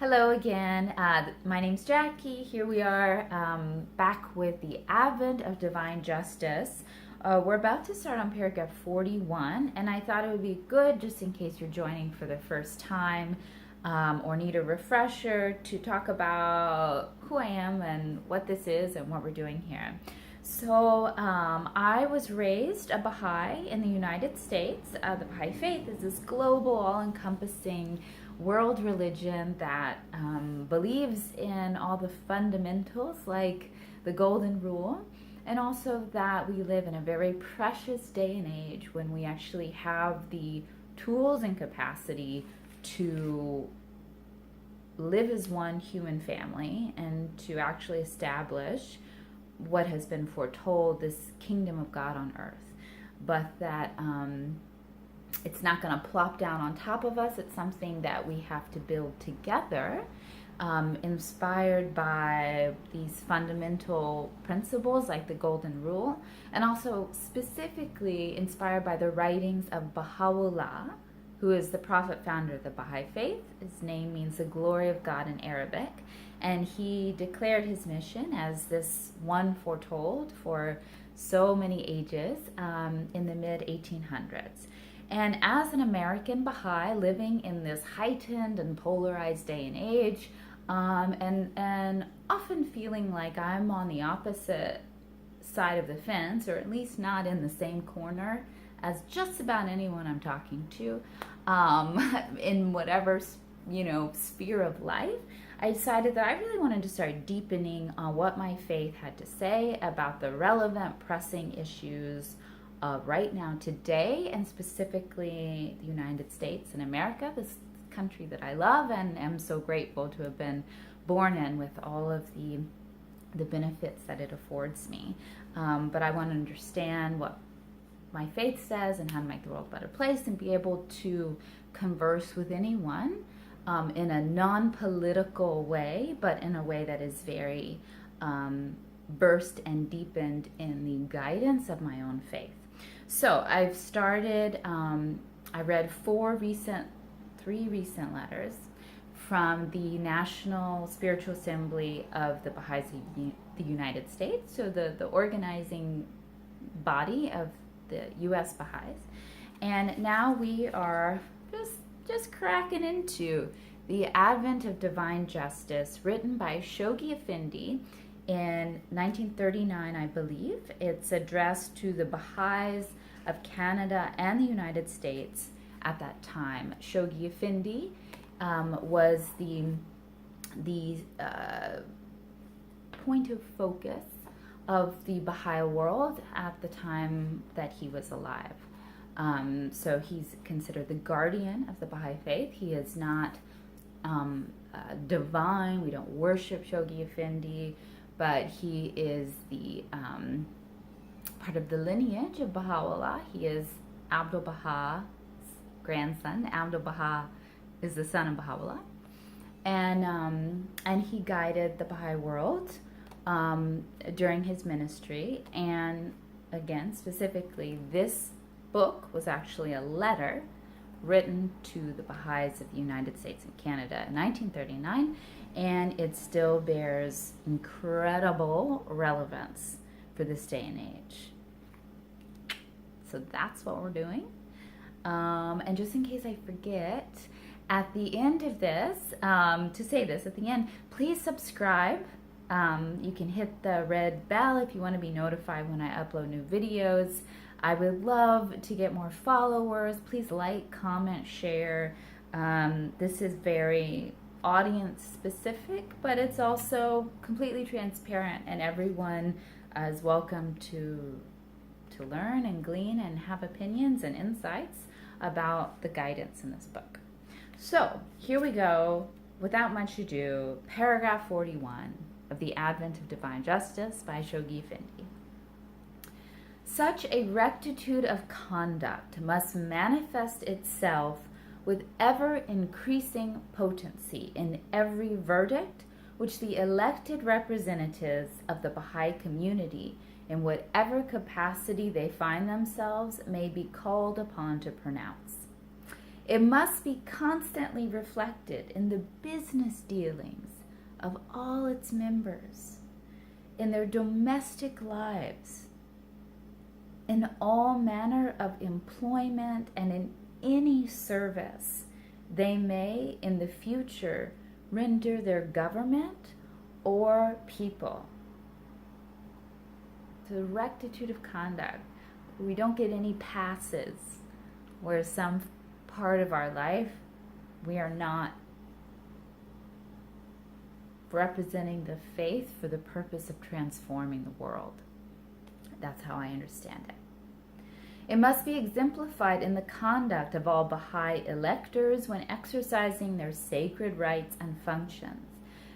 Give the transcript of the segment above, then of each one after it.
Hello again. My name's Jackie. Here we are back with the Advent of Divine Justice. We're about to start on paragraph 41, and I thought it would be good, just in case you're joining for the first time or need a refresher, to talk about who I am and what this is and what we're doing here. So I was raised a Baha'i in the United States. The Baha'i faith is this global, all-encompassing world religion that believes in all the fundamentals like the golden rule, and also that we live in a very precious day and age when we actually have the tools and capacity to live as one human family and to actually establish what has been foretold, this kingdom of God on earth. But that it's not going to plop down on top of us. It's something that we have to build together, inspired by these fundamental principles like the golden rule, and also specifically inspired by the writings of Baha'u'llah, who is the prophet founder of the Baha'i faith. His name means the glory of God in Arabic, and he declared his mission as this one foretold for so many ages in the mid-1800s. And as an American Baha'i living in this heightened and polarized day and age, and often feeling like I'm on the opposite side of the fence, or at least not in the same corner as just about anyone I'm talking to, in whatever sphere of life, I decided that I really wanted to start deepening on what my faith had to say about the relevant, pressing issues right now, today, and specifically the United States and America, this country that I love and am so grateful to have been born in, with all of the benefits that it affords me. But I want to understand what my faith says and how to make the world a better place, and be able to converse with anyone in a non-political way, but in a way that is very versed and deepened in the guidance of my own faith. So I've started, I read three recent letters from the National Spiritual Assembly of the Baha'is of the United States, so the organizing body of the U.S. Baha'is. And now we are just cracking into the Advent of Divine Justice, written by Shoghi Effendi in 1939, I believe. It's addressed to the Baha'is of Canada and the United States at that time. Shoghi Effendi was the point of focus of the Baha'i world at the time that he was alive. So he's considered the guardian of the Baha'i faith. He is not divine. We don't worship Shoghi Effendi, but he is the part of the lineage of Baha'u'llah. He is Abdul-Baha's grandson. Abdul-Baha is the son of Baha'u'llah, and he guided the Baha'i world during his ministry. And again, specifically, this book was actually a letter written to the Baha'is of the United States and Canada in 1939, and it still bears incredible relevance for this day and age. So that's what we're doing. And just in case I forget, at the end of this, to say this at the end, please subscribe. You can hit the red bell if you want to be notified when I upload new videos. I would love to get more followers. Please like, comment, share. This is very audience specific, but it's also completely transparent, and everyone is welcome to learn and glean and have opinions and insights about the guidance in this book. So here we go. Without much ado, paragraph 41 of The Advent of Divine Justice by Shoghi Effendi. Such a rectitude of conduct must manifest itself with ever-increasing potency in every verdict which the elected representatives of the Baha'i community, in whatever capacity they find themselves, may be called upon to pronounce. It must be constantly reflected in the business dealings of all its members, in their domestic lives, in all manner of employment, and in any service they may in the future render their government or people. The rectitude of conduct. We don't get any passes where some part of our life we are not representing the faith for the purpose of transforming the world. That's how I understand it. It must be exemplified in the conduct of all Baha'i electors when exercising their sacred rights and functions.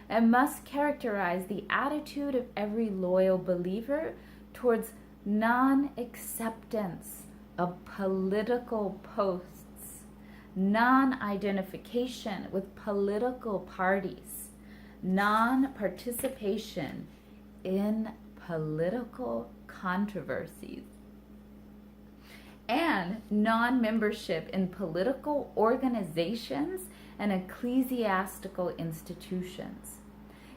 It must characterize the attitude of every loyal believer towards non-acceptance of political posts, non-identification with political parties, non-participation in political controversies, and non-membership in political organizations and ecclesiastical institutions.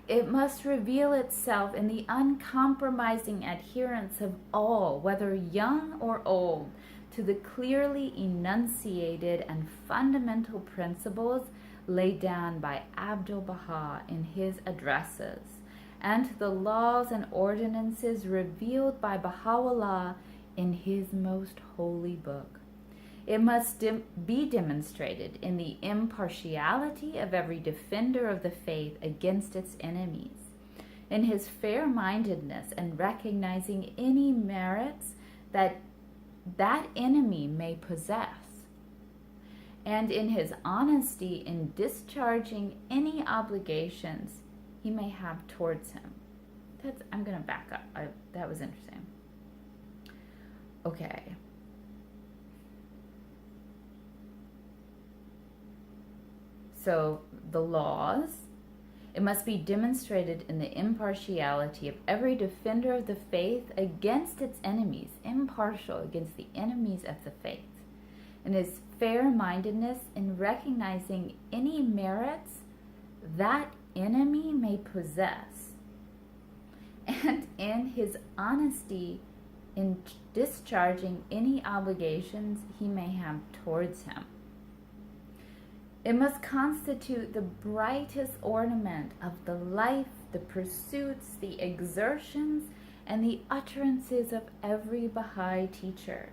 It must reveal itself in the uncompromising adherence of all, whether young or old, to the clearly enunciated and fundamental principles laid down by Abdul-Baha in his addresses, and to the laws and ordinances revealed by Baha'u'llah in his most holy book. It must be demonstrated in the impartiality of every defender of the faith against its enemies, in his fair-mindedness and recognizing any merits that that enemy may possess, and in his honesty in discharging any obligations he may have towards him. I'm going to back up. That was interesting. Okay. So the laws, it must be demonstrated in the impartiality of every defender of the faith against its enemies, impartial against the enemies of the faith, and his fair-mindedness in recognizing any merits that enemy may possess, and in his honesty in discharging any obligations he may have towards him. It must constitute the brightest ornament of the life, the pursuits, the exertions, and the utterances of every Baha'i teacher,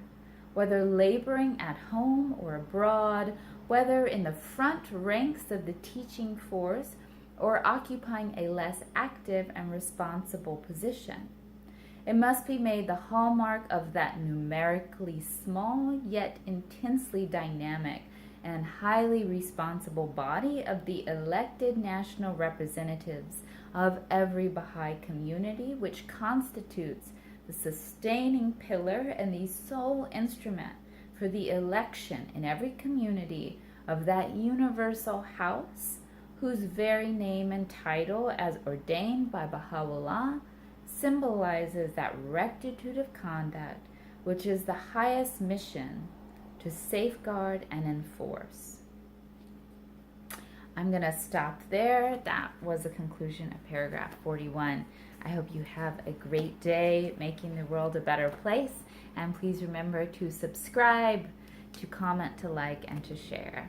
whether laboring at home or abroad, whether in the front ranks of the teaching force or occupying a less active and responsible position. It must be made the hallmark of that numerically small yet intensely dynamic and highly responsible body of the elected national representatives of every Baha'i community, which constitutes the sustaining pillar and the sole instrument for the election in every community of that universal house, whose very name and title, as ordained by Baha'u'llah, symbolizes that rectitude of conduct which is the highest mission to safeguard and enforce. I'm going to stop there. That was the conclusion of paragraph 41. I hope you have a great day making the world a better place. And please remember to subscribe, to comment, to like, and to share.